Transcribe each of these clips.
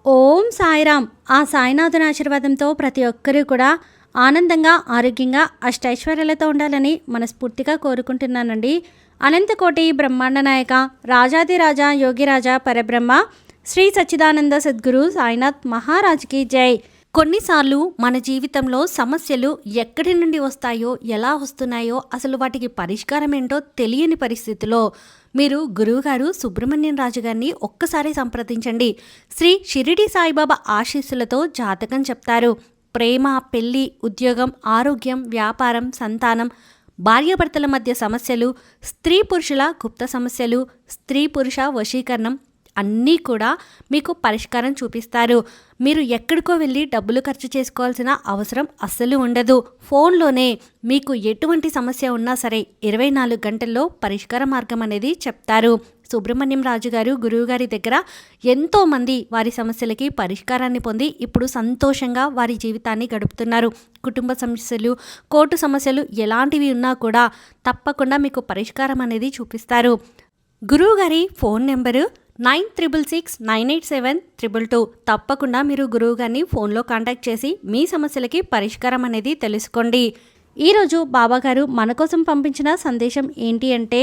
ఓం సాయిరామ్. ఆ సాయినాథుని ఆశీర్వాదంతో ప్రతి ఒక్కరూ కూడా ఆనందంగా, ఆరోగ్యంగా, అష్టైశ్వర్యాలతో ఉండాలని మనస్ఫూర్తిగా కోరుకుంటున్నానండి. అనంతకోటి బ్రహ్మాండ నాయక, రాజాదిరాజా, యోగిరాజా, పరబ్రహ్మ, శ్రీ సచ్చిదానంద సద్గురు సాయినాథ్ మహారాజ్కి జై. కొన్నిసార్లు మన జీవితంలో సమస్యలు ఎక్కడి నుండి వస్తాయో, ఎలా వస్తున్నాయో, అసలు వాటికి పరిష్కారం ఏంటో తెలియని పరిస్థితిలో మీరు గురువుగారు సుబ్రహ్మణ్యం రాజు గారిని ఒక్కసారి సంప్రదించండి. శ్రీ షిరిడి సాయిబాబా ఆశీస్సులతో జాతకం చెప్తారు. ప్రేమ, పెళ్లి, ఉద్యోగం, ఆరోగ్యం, వ్యాపారం, సంతానం, భార్యాభర్తల మధ్య సమస్యలు, స్త్రీ పురుషుల గుప్త సమస్యలు, స్త్రీ పురుష వశీకరణం అన్నీ కూడా మీకు పరిష్కారం చూపిస్తారు. మీరు ఎక్కడికో వెళ్ళి డబ్బులు ఖర్చు చేసుకోవాల్సిన అవసరం అస్సలు ఉండదు. ఫోన్లోనే మీకు ఎటువంటి సమస్య ఉన్నా సరే 24 గంటల్లో పరిష్కార మార్గం అనేది చెప్తారు. సుబ్రహ్మణ్యం రాజు గారు గురువుగారి దగ్గర ఎంతోమంది వారి సమస్యలకి పరిష్కారాన్ని పొంది ఇప్పుడు సంతోషంగా వారి జీవితాన్ని గడుపుతున్నారు. కుటుంబ సమస్యలు, కోర్టు సమస్యలు ఎలాంటివి ఉన్నా కూడా తప్పకుండా మీకు పరిష్కారం అనేది చూపిస్తారు. గురువుగారి ఫోన్ నెంబరు 96698722. తప్పకుండా మీరు గురువుగారిని ఫోన్లో కాంటాక్ట్ చేసి మీ సమస్యలకి పరిష్కారం అనేది తెలుసుకోండి. ఈరోజు బాబాగారు మన కోసం పంపించిన సందేశం ఏంటి అంటే,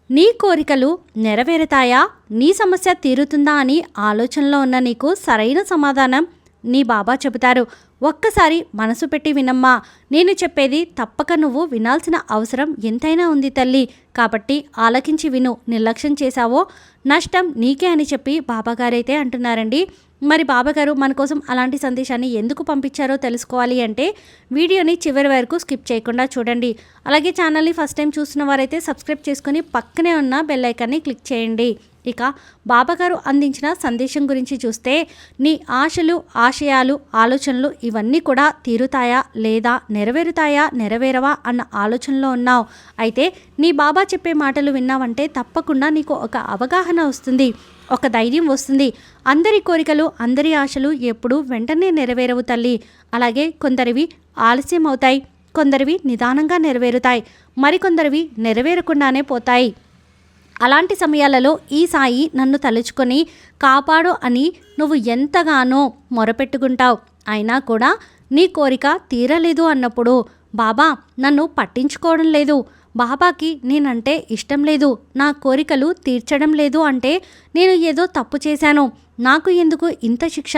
నీ కోరికలు నెరవేరుతాయా, నీ సమస్య తీరుతుందా అని ఆలోచనలో ఉన్న నీకు సరైన సమాధానం నీ బాబా చెబుతారు. ఒక్కసారి మనసు పెట్టి వినమ్మా, నేను చెప్పేది తప్పక నువ్వు వినాల్సిన అవసరం ఎంతైనా ఉంది తల్లి. కాబట్టి ఆలకించి విను. నిర్లక్ష్యం చేశావో నష్టం నీకే అని చెప్పి బాబాగారైతే అంటున్నారండి. మరి బాబాగారు మన కోసం అలాంటి సందేశాన్ని ఎందుకు పంపించారో తెలుసుకోవాలి అంటే వీడియోని చివరి వరకు స్కిప్ చేయకుండా చూడండి. అలాగే ఛానల్ని ఫస్ట్ టైం చూస్తున్న వారైతే సబ్స్క్రైబ్ చేసుకొని పక్కనే ఉన్న బెల్ ఐకాన్ని క్లిక్ చేయండి. ఇక బాబాగారు అందించిన సందేశం గురించి చూస్తే, నీ ఆశలు, ఆశయాలు, ఆలోచనలు ఇవన్నీ కూడా తీరుతాయా లేదా నెరవేరుతాయా నెరవేరవా అన్న ఆలోచనలో ఉన్నావు. అయితే నీ బాబా చెప్పే మాటలు విన్నావంటే తప్పకుండా నీకు ఒక అవగాహన వస్తుంది, ఒక ధైర్యం వస్తుంది. అందరి కోరికలు, అందరి ఆశలు ఎప్పుడూ వెంటనే నెరవేరవు తల్లి. అలాగే కొందరివి ఆలస్యం అవుతాయి, కొందరివి నిదానంగా నెరవేరుతాయి, మరికొందరివి నెరవేరకుండానే పోతాయి. అలాంటి సమయాలలో ఈ సాయి నన్ను తలుచుకొని కాపాడు అని నువ్వు ఎంతగానో మొరపెట్టుకుంటావు. అయినా కూడా నీ కోరిక తీరలేదు అన్నప్పుడు, బాబా నన్ను పట్టించుకోవడం లేదు, బాబాకి నేనంటే ఇష్టం లేదు, నా కోరికలు తీర్చడం లేదు అంటే నేను ఏదో తప్పు చేశాను, నాకు ఎందుకు ఇంత శిక్ష,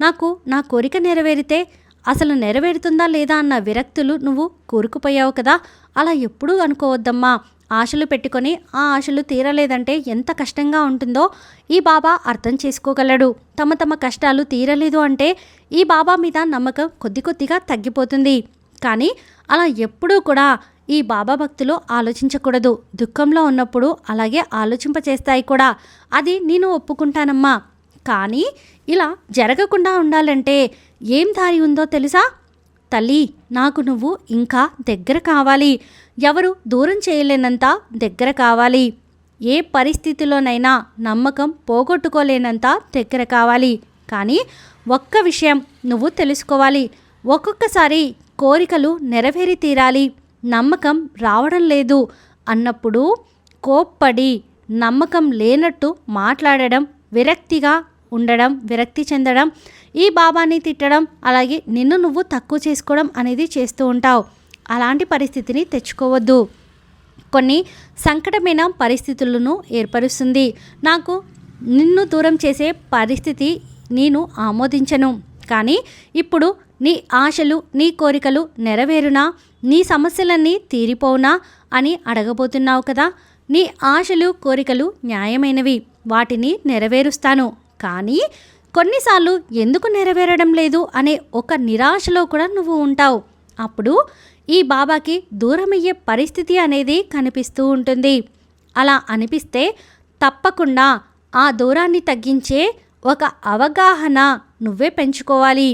నాకు నా కోరిక నెరవేరితే అసలు నెరవేరుతుందా లేదా అన్న విరక్తులు నువ్వు కూరుకుపోయావు కదా. అలా ఎప్పుడూ అనుకోవద్దమ్మా. ఆశలు పెట్టుకొని ఆ ఆశలు తీరలేదంటే ఎంత కష్టంగా ఉంటుందో ఈ బాబా అర్థం చేసుకోగలడు. తమ తమ కష్టాలు తీరలేదు అంటే ఈ బాబా మీద నమ్మకం కొద్ది కొద్దిగా తగ్గిపోతుంది. కానీ అలా ఎప్పుడూ కూడా ఈ బాబా భక్తులు ఆలోచించకూడదు. దుఃఖంలో ఉన్నప్పుడు అలాగే ఆలోచింపచేస్తాయి కూడా. అది నేను ఒప్పుకుంటానమ్మా. కానీ ఇలా జరగకుండా ఉండాలంటే ఏం దారి ఉందో తెలుసా తల్లి? నాకు నువ్వు ఇంకా దగ్గర కావాలి. ఎవరు దూరం చేయలేనంత దగ్గర కావాలి. ఏ పరిస్థితిలోనైనా నమ్మకం పోగొట్టుకోలేనంత దగ్గర కావాలి. కానీ ఒక్క విషయం నువ్వు తెలుసుకోవాలి. ఒక్కొక్కసారి కోరికలు నెరవేరి తీరాలి, నమ్మకం రావడం లేదు అన్నప్పుడు కోప్పడి, నమ్మకం లేనట్టు మాట్లాడడం, విరక్తిగా ఉండడం, విరక్తి చెందడం, ఈ బాబాని తిట్టడం, అలాగే నిన్ను నువ్వు తక్కువ చేసుకోవడం అనేది చేస్తూ ఉంటావు. అలాంటి పరిస్థితిని తెచ్చుకోవద్దు. కొన్ని సంకటమైన పరిస్థితులను ఏర్పరుస్తుంది. నాకు నిన్ను దూరం చేసే పరిస్థితి నేను ఆమోదించను. కానీ ఇప్పుడు నీ ఆశలు, నీ కోరికలు నెరవేరునా, నీ సమస్యలన్నీ తీరిపోవునా అని అడగబోతున్నావు కదా. నీ ఆశలు, కోరికలు న్యాయమైనవి, వాటిని నెరవేరుస్తాను. కానీ కొన్నిసార్లు ఎందుకు నెరవేరడం లేదు అనే ఒక నిరాశలో కూడా నువ్వు ఉంటావు. అప్పుడు ఈ బాబాకి దూరమయ్యే పరిస్థితి అనేది కనిపిస్తూ ఉంటుంది. అలా అనిపిస్తే తప్పకుండా ఆ దూరాన్ని తగ్గించే ఒక అవగాహన నువ్వే పెంచుకోవాలి.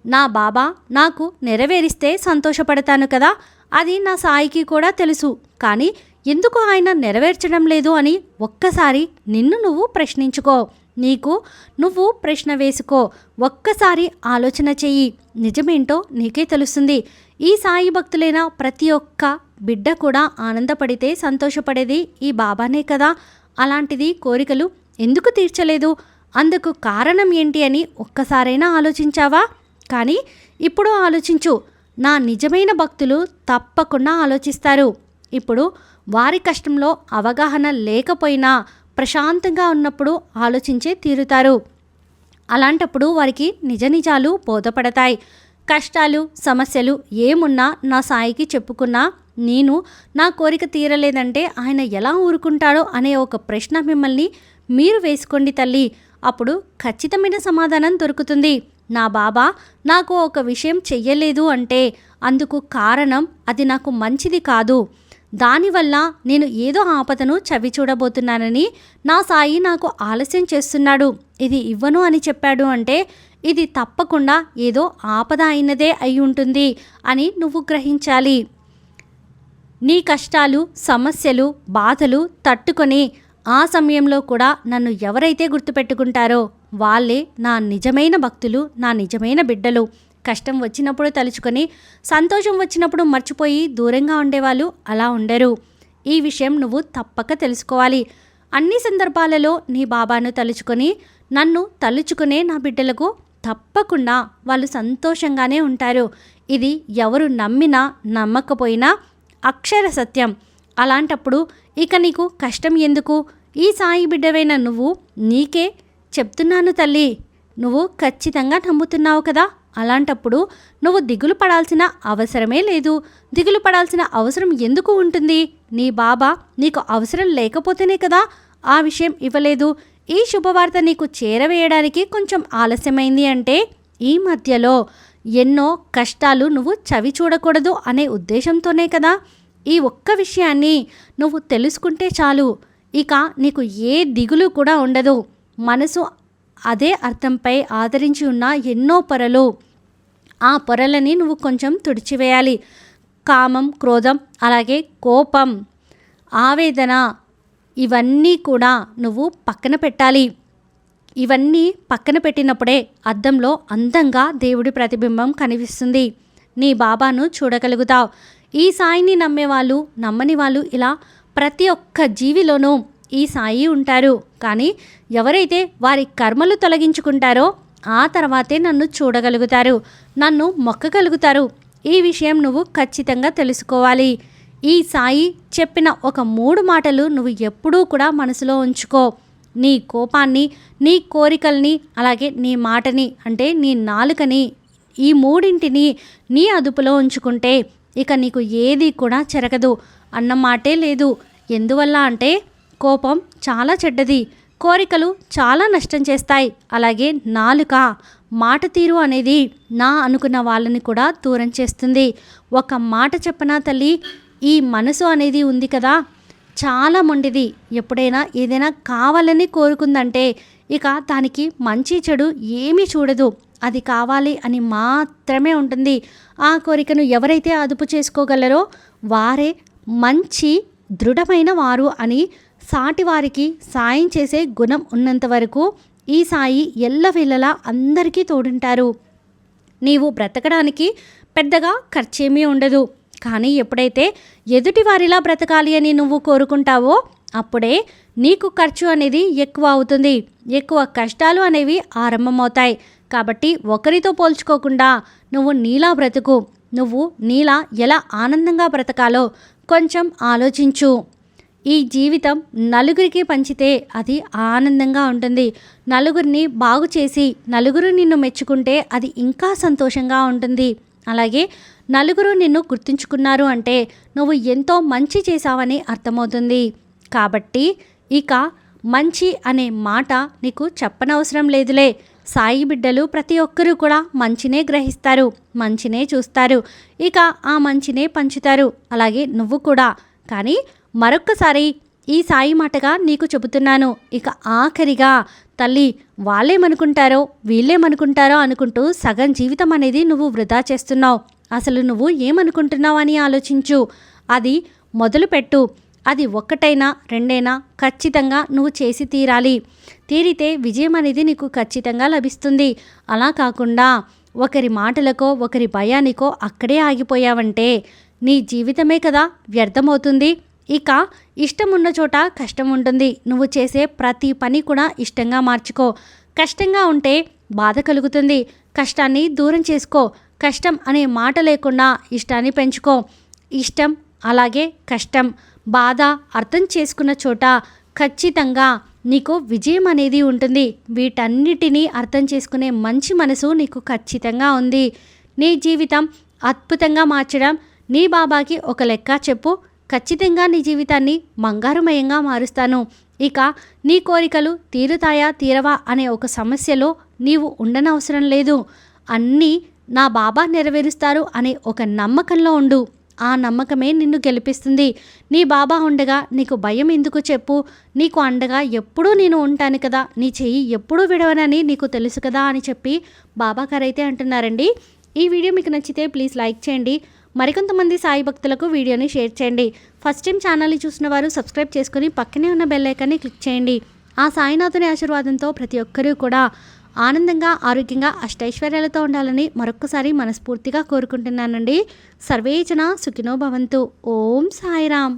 నా బాబా నాకు నెరవేరిస్తే సంతోషపడతాను కదా, అది నా సాయికి కూడా తెలుసు. కానీ ఎందుకు ఆయన నెరవేర్చడం లేదు అని ఒక్కసారి నిన్ను నువ్వు ప్రశ్నించుకో. నీకు నువ్వు ప్రశ్న వేసుకో. ఒక్కసారి ఆలోచన చెయ్యి. నిజమేంటో నీకే తెలుస్తుంది. ఈ సాయి భక్తులైన ప్రతి ఒక్క బిడ్డ కూడా ఆనందపడితే సంతోషపడేది ఈ బాబానే కదా. అలాంటిది కోరికలు ఎందుకు తీర్చలేదు అందుకు కారణం ఏంటి అని ఒక్కసారైనా ఆలోచించావా? కానీ ఇప్పుడు ఆలోచించు. నా నిజమైన భక్తులు తప్పకుండా ఆలోచిస్తారు. ఇప్పుడు వారి కష్టంలో అవగాహన లేకపోయినా ప్రశాంతంగా ఉన్నప్పుడు ఆలోచించే తీరుతారు. అలాంటప్పుడు వారికి నిజ నిజాలు బోధపడతాయి. కష్టాలు సమస్యలు ఏమున్నా నా సాయికి చెప్పుకున్నా నేను నా కోరిక తీరలేదంటే ఆయన ఎలా ఊరుకుంటాడో అనే ఒక ప్రశ్న మిమ్మల్ని మీరు వేసుకోండి తల్లి. అప్పుడు ఖచ్చితమైన సమాధానం దొరుకుతుంది. నా బాబా నాకు ఒక విషయం చెయ్యలేదు అంటే అందుకు కారణం అది నాకు మంచిది కాదు, దానివల్ల నేను ఏదో ఆపదను చవి చూడబోతున్నానని నా సాయి నాకు ఆలస్యం చేస్తున్నాడు, ఇది ఇవ్వను అని చెప్పాడు అంటే ఇది తప్పకుండా ఏదో ఆపద అయినదే అయి ఉంటుంది అని నువ్వు గ్రహించాలి. నీ కష్టాలు సమస్యలు బాధలు తట్టుకొని ఆ సమయంలో కూడా నన్ను ఎవరైతే గుర్తుపెట్టుకుంటారో వాళ్ళే నా నిజమైన భక్తులు, నా నిజమైన బిడ్డలు. కష్టం వచ్చినప్పుడు తలుచుకొని సంతోషం వచ్చినప్పుడు మర్చిపోయి దూరంగా ఉండేవాళ్ళు అలా ఉండరు. ఈ విషయం నువ్వు తప్పక తెలుసుకోవాలి. అన్ని సందర్భాలలో నీ బాబాను తలుచుకొని నన్ను తలుచుకునే నా బిడ్డలకు తప్పకుండా వాళ్ళు సంతోషంగానే ఉంటారు. ఇది ఎవరు నమ్మినా నమ్మకపోయినా అక్షర సత్యం. అలాంటప్పుడు ఇక నీకు కష్టం ఎందుకు? ఈ సాయి బిడ్డవైన నువ్వు నీకే చెప్తున్నాను తల్లి, నువ్వు ఖచ్చితంగా నమ్ముతున్నావు కదా. అలాంటప్పుడు నువ్వు దిగులు పడాల్సిన అవసరమే లేదు. దిగులు పడాల్సిన అవసరం ఎందుకు ఉంటుంది? నీ బాబా నీకు అవసరం లేకపోతేనే కదా ఆ విషయం ఇవ్వలేదు. ఈ శుభవార్త నీకు చేరవేయడానికి కొంచెం ఆలస్యమైంది అంటే ఈ మధ్యలో ఎన్నో కష్టాలు నువ్వు చవి చూడకూడదు అనే ఉద్దేశంతోనే కదా. ఈ ఒక్క విషయాన్ని నువ్వు తెలుసుకుంటే చాలు, ఇక నీకు ఏ దిగులు కూడా ఉండదు. మనసు అదే అర్థంపై ఆదరించి ఉన్న ఎన్నో పొరలు, ఆ పొరలని నువ్వు కొంచెం తుడిచివేయాలి. కామం, క్రోధం, అలాగే కోపం, ఆవేదన ఇవన్నీ కూడా నువ్వు పక్కన పెట్టాలి. ఇవన్నీ పక్కన పెట్టినప్పుడే అద్దంలో అందంగా దేవుడి ప్రతిబింబం కనిపిస్తుంది. నీ బాబాను చూడగలుగుతావు. ఈ సాయిని నమ్మేవాళ్ళు నమ్మని వాళ్ళు ఇలా ప్రతి ఒక్క జీవిలోనూ ఈ సాయి ఉంటారు. కానీ ఎవరైతే వారి కర్మలు తొలగించుకుంటారో ఆ తర్వాతే నన్ను చూడగలుగుతారు, నన్ను మొక్కగలుగుతారు. ఈ విషయం నువ్వు ఖచ్చితంగా తెలుసుకోవాలి. ఈ సాయి చెప్పిన ఒక 3 మాటలు నువ్వు ఎప్పుడూ కూడా మనసులో ఉంచుకో. నీ కోపాన్ని, నీ కోరికల్ని, అలాగే నీ మాటని అంటే నీ నాలుకని, ఈ 3ంటిని నీ అదుపులో ఉంచుకుంటే ఇక నీకు ఏది కూడా చెరగదు అన్న మాటే లేదు. ఎందువల్ల అంటే కోపం చాలా చెడ్డది, కోరికలు చాలా నష్టం చేస్తాయి. అలాగే నాలుక, మాట తీరు అనేది నా అనుకున్న వాళ్ళని కూడా దూరం చేస్తుంది. ఒక మాట చెప్పనా తల్లి, ఈ మనసు అనేది ఉంది కదా చాలా మొండిది. ఎప్పుడైనా ఏదైనా కావాలని కోరుకుందంటే ఇక దానికి మంచి చెడు ఏమీ చూడదు, అది కావాలి అని మాత్రమే ఉంటుంది. ఆ కోరికను ఎవరైతే అదుపు చేసుకోగలరో వారే మంచి దృఢమైన వారు అని సాటి వారికి సాయం చేసే గుణం ఉన్నంత వరకు ఈ సాయి ఎల్లవేళలా అందరికీ తోడుంటారు. నీవు బ్రతకడానికి పెద్దగా ఖర్చేమీ ఉండదు. కానీ ఎప్పుడైతే ఎదుటి వారిలా బ్రతకాలి అని నువ్వు కోరుకుంటావో అప్పుడే నీకు ఖర్చు అనేది ఎక్కువ అవుతుంది, ఎక్కువ కష్టాలు అనేవి ఆరంభమవుతాయి. కాబట్టి ఒకరితో పోల్చుకోకుండా నువ్వు నీలా బ్రతుకు. నువ్వు నీలా ఎలా ఆనందంగా బ్రతకాలో కొంచెం ఆలోచించు. ఈ జీవితం నలుగురికి పంచితే అది ఆనందంగా ఉంటుంది. నలుగురిని బాగు చేసి నలుగురు నిన్ను మెచ్చుకుంటే అది ఇంకా సంతోషంగా ఉంటుంది. అలాగే నలుగురు నిన్ను గుర్తుంచుకున్నారు అంటే నువ్వు ఎంతో మంచి చేశావని అర్థమవుతుంది. కాబట్టి ఇక మంచి అనే మాట నీకు చెప్పనవసరం లేదులే. సాయి బిడ్డలు ప్రతి ఒక్కరూ కూడా మంచినే గ్రహిస్తారు, మంచినే చూస్తారు, ఇక ఆ మంచినే పంచుతారు. అలాగే నువ్వు కూడా. కానీ మరొక్కసారి ఈ సాయి మాటగా నీకు చెబుతున్నాను, ఇక ఆఖరిగా తల్లి, వాళ్ళేమనుకుంటారో వీళ్ళేమనుకుంటారో అనుకుంటూ సగం జీవితం అనేది నువ్వు వృధా చేస్తున్నావు. అసలు నువ్వు ఏమనుకుంటున్నావు అని ఆలోచించు. అది మొదలుపెట్టు. అది 1 2 ఖచ్చితంగా నువ్వు చేసి తీరాలి. తీరితే విజయం అనేది నీకు ఖచ్చితంగా లభిస్తుంది. అలా కాకుండా ఒకరి మాటలకో ఒకరి భయానికో అక్కడే ఆగిపోయావంటే నీ జీవితమే కదా వ్యర్థమవుతుంది. ఇక ఇష్టం ఉన్న చోట కష్టం ఉంటుంది. నువ్వు చేసే ప్రతి పని కూడా ఇష్టంగా మార్చుకో. కష్టంగా ఉంటే బాధ కలుగుతుంది. కష్టాన్ని దూరం చేసుకో. కష్టం అనే మాట లేకుండా ఇష్టాన్ని పెంచుకో. ఇష్టం అలాగే కష్టం, బాధ అర్థం చేసుకున్న చోట ఖచ్చితంగా నీకు విజయం అనేది ఉంటుంది. వీటన్నిటినీ అర్థం చేసుకునే మంచి మనసు నీకు ఖచ్చితంగా ఉంది. నీ జీవితం అద్భుతంగా మార్చడం నీ బాబాకి ఒక లెక్క చెప్పు. ఖచ్చితంగా నీ జీవితాన్ని బంగారుమయంగా మారుస్తాను. ఇక నీ కోరికలు తీరుతాయా తీరవా అనే ఒక సమస్యలో నీవు ఉండనవసరం లేదు. అన్నీ నా బాబా నెరవేరుస్తారు అనే ఒక నమ్మకంలో ఉండు. ఆ నమ్మకమే నిన్ను గెలిపిస్తుంది. నీ బాబా ఉండగా నీకు భయం ఎందుకు చెప్పు? నీకు అండగా ఎప్పుడూ నేను ఉంటాను కదా, నీ చెయ్యి ఎప్పుడూ విడవనని నీకు తెలుసు కదా అని చెప్పి బాబా గారైతే అంటున్నారండి. ఈ వీడియో మీకు నచ్చితే ప్లీజ్ లైక్ చేయండి. మరికొంతమంది సాయి భక్తులకు వీడియోని షేర్ చేయండి. ఫస్ట్ టైం ఛానల్ని చూసిన వారు సబ్స్క్రైబ్ చేసుకుని పక్కనే ఉన్న బెల్ ఐకాన్ని క్లిక్ చేయండి. ఆ సాయినాథుని ఆశీర్వాదంతో ప్రతి ఒక్కరూ కూడా ఆనందంగా, ఆరోగ్యంగా, అష్టైశ్వర్యాలతో ఉండాలని మరొక్కసారి మనస్ఫూర్తిగా కోరుకుంటున్నానండి. సర్వేజన సుఖినో భవంతు. ఓం సాయిరామ్.